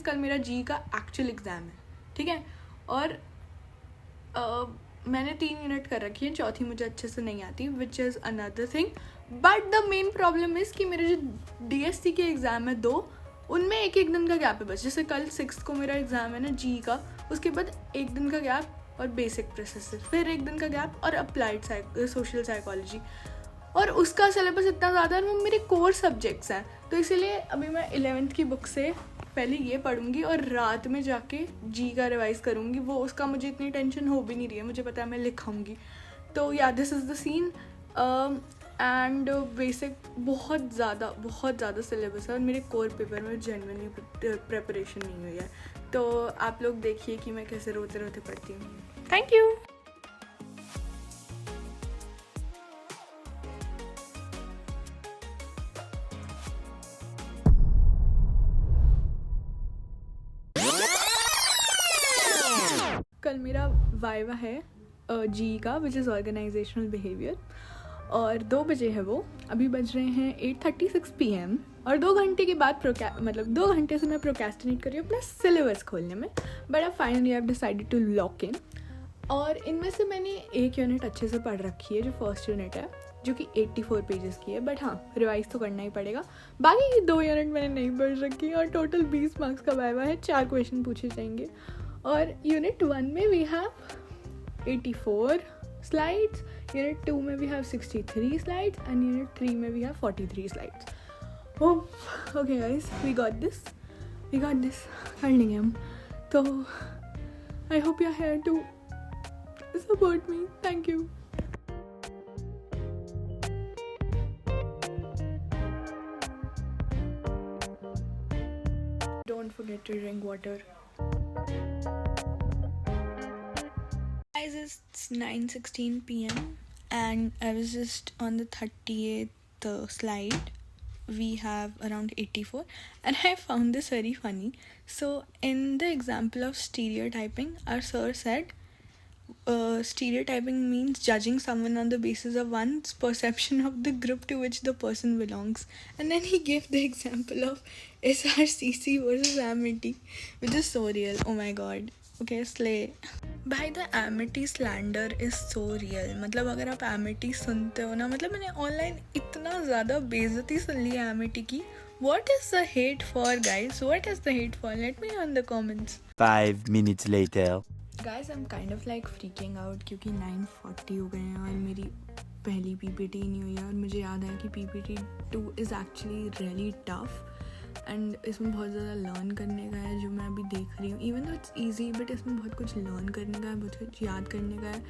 कल मेरा जी का एक्चुअल एग्ज़ाम है, ठीक है। और मैंने 3 यूनिट कर रखी है, चौथी मुझे अच्छे से नहीं आती, which is another thing. But the main problem is कि मेरे जो DSC के एग्ज़ाम है 2, उनमें एक दिन का गैप है बस। जैसे कल 6 को मेरा एग्ज़ाम है ना जी का, उसके बाद 1 दिन का गैप और बेसिक प्रोसेसेस, फिर 1 दिन का गैप और अप्लाइड सोशल साइकोलॉजी, और उसका सिलेबस इतना ज़्यादा है, वो मेरे कोर सब्जेक्ट्स हैं। तो इसीलिए अभी मैं 11th की बुक से पहले ये पढ़ूंगी और रात में जाके जी का रिवाइज़ करूँगी। वो उसका मुझे इतनी टेंशन हो भी नहीं रही है, मुझे पता है मैं लिखाऊंगी। तो या this is the scene. And basic बहुत ज़्यादा सिलेबस है और मेरे कोर पेपर में जेन्युइनली प्रिपरेशन नहीं हुई है। तो आप लोग देखिए कि मैं कैसे रोते रोते पढ़ती हूँ। Thank you. कल मेरा वाइवा है जी का, विच इज़ ऑर्गेनाइजेशनल बिहेवियर, और 2 बजे है वो। अभी बज रहे हैं 8:36 PM और 2 घंटे के बाद 2 घंटे से मैं प्रोक्रेस्टिनेट कर रही हूँ अपना सिलेबस खोलने में। बट अब finally I have decided to lock in. और इनमें से मैंने 1 यूनिट अच्छे से पढ़ रखी है, जो फर्स्ट यूनिट है, जो कि 84 पेजेस की है। बट हाँ, रिवाइज तो करना ही पड़ेगा। बाकी की 2 यूनिट मैंने नहीं पढ़ रखी और टोटल 20 मार्क्स का वाइवा है, 4 क्वेश्चन पूछे जाएंगे। और यूनिट 1 में वी हैव 84 स्लाइड्स, यूनिट 2 में we have 63 slides and unit 3 में we have 43 slides. Okay guys, we got this कर लेंगे हम। तो I hope you are here to support me. Thank you. Don't forget to drink water. Guys, it's 9:16 PM and I was just on the 38th slide. We have around 84 and I found this very funny. So in the example of stereotyping, our sir said stereotyping means judging someone on the basis of one's perception of the group to which the person belongs. And then he gave the example of SRCC versus Amity, which is so real. Oh my god. Okay, slay. भाई the Amity slander is so real. मतलब अगर आप Amity सुनते हो ना, मतलब मैंने online इतना ज़्यादा बेइज्जती सुन ली है एमिटी की। What is the hate for, guys? What is the hate for? Let me know in the comments. 5 minutes later. Guys, I'm kind of like freaking out क्योंकि 9:40 हो गए हैं और मेरी पहली PPT नहीं हुई है। और मुझे याद है कि PPT 2 is actually really tough and इसमें बहुत ज़्यादा लर्न करने का है, जो मैं अभी देख रही हूँ। Even though it's easy, but इसमें बहुत कुछ लर्न करने का है, बहुत कुछ याद करने का है।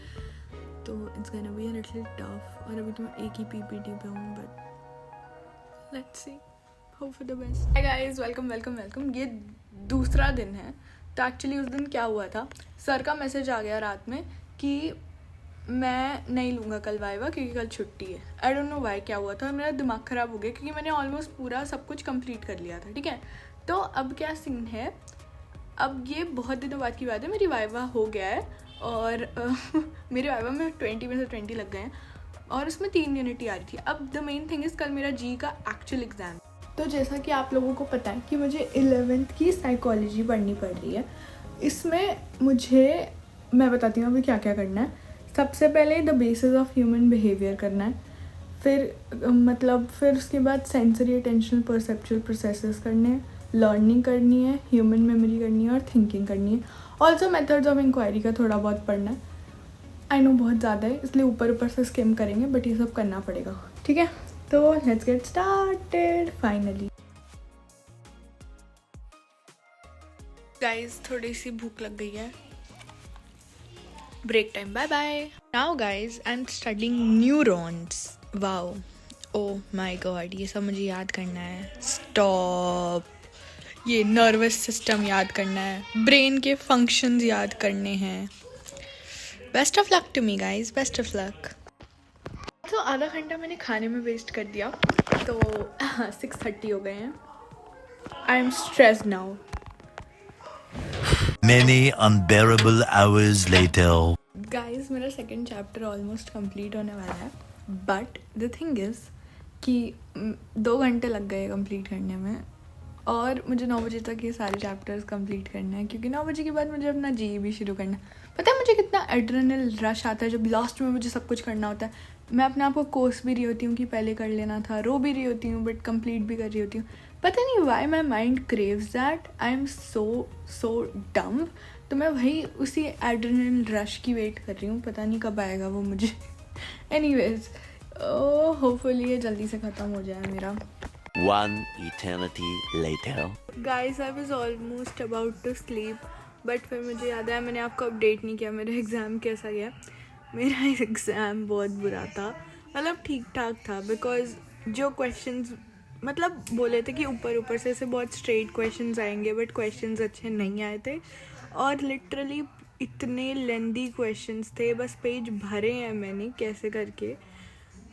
तो it's gonna be a little tough. और अभी तो मैं एक ही PPT पे हूँ, but let's see, hope for the best. Hi guys, welcome. ये दूसरा दिन है। तो एक्चुअली उस दिन क्या हुआ था, सर का मैसेज आ गया रात में कि मैं नहीं लूँगा कल वाइवा क्योंकि कल छुट्टी है। आई डोंट नो वाई, क्या हुआ था। और मेरा दिमाग ख़राब हो गया क्योंकि मैंने ऑलमोस्ट पूरा सब कुछ कंप्लीट कर लिया था, ठीक है। तो अब क्या सीन है, अब ये बहुत दिनों बाद की बात है, मेरी वाइवा हो गया है और मेरे वाइवा में 20 में से 20 लग गए हैं और उसमें 3 यूनिट ही आ रही थी। अब द मेन थिंग इज़ कल मेरा जी का एक्चुअल एग्ज़ाम। तो जैसा कि आप लोगों को पता है कि मुझे 11th की साइकोलॉजी पढ़नी पड़ रही है। इसमें मैं बताती हूँ अभी क्या क्या करना है। सबसे पहले the basis of human behaviour करना है, फिर उसके बाद सेंसरी अटेंशनल परसेप्चुअल प्रोसेसेस करने हैं, लर्निंग करनी है, ह्यूमन मेमोरी करनी है और थिंकिंग करनी है। ऑल्सो मेथड्स ऑफ इंक्वायरी का थोड़ा बहुत पढ़ना है। आई नो बहुत ज़्यादा है, इसलिए ऊपर से स्किम करेंगे, बट ये सब करना पड़ेगा, ठीक है। तो let's get started finally. Guys, थोड़ी सी भूख लग गई है, break time, bye bye. Now guys, I'm studying neurons. Wow, oh my god, ये सब मुझे याद करना है। Stop. ये नर्वस सिस्टम याद करना है, ब्रेन के फंक्शंस याद करने हैं। Best of luck to me guys, best of luck. तो आधा घंटा मैंने खाने में वेस्ट कर दिया, तो 6:30 हो गए हैं। I am stressed now. Many unbearable hours later. Guys, मेरा 2nd चैप्टर ऑलमोस्ट कंप्लीट होने वाला है, बट द थिंग इज़ कि 2 घंटे लग गए कंप्लीट करने में और मुझे 9 बजे तक ये सारे चैप्टर्स कंप्लीट करना है, क्योंकि 9 बजे के बाद मुझे अपना जी भी शुरू करना है। पता है मुझे कितना एड्रेनल रश आता है जब लास्ट में मुझे सब कुछ करना होता है। मैं अपने आप को कोर्स भी रही होती हूँ कि पहले कर लेना था, रो भी रही होती हूँ बट कंप्लीट भी कर रही होती हूँ। पता नहीं why my mind craves that, I am so dumb. तो मैं वही उसी एड्रेनल रश की वेट कर रही हूँ, पता नहीं कब आएगा वो मुझे। एनीवेज, होपफुली ये जल्दी से ख़त्म हो जाए मेरा। One eternity later. Guys, I was almost about to sleep, but फिर मुझे याद आया मैंने आपको अपडेट नहीं किया मेरा एग्ज़ाम कैसा गया। मेरा एग्ज़ाम बहुत बुरा था, मतलब ठीक ठाक था, बिकॉज जो क्वेश्चंस मतलब बोले थे कि ऊपर से ऐसे बहुत स्ट्रेट क्वेश्चंस आएंगे, बट क्वेश्चंस अच्छे नहीं आए थे और लिटरली इतने लेंदी क्वेश्चंस थे, बस पेज भरे हैं मैंने कैसे करके।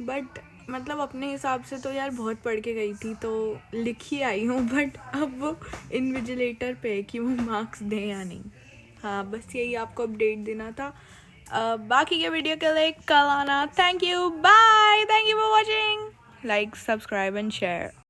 बट मतलब अपने हिसाब से तो यार बहुत पढ़ के गई थी तो लिख ही आई हूँ, बट अब वो इन्विजिलेटर पे है कि वो मार्क्स दें या नहीं। हाँ, बस यही आपको अपडेट देना था। बाकी के वीडियो के लिए कल आना। Thank you, bye, thank you for watching, like, subscribe and share.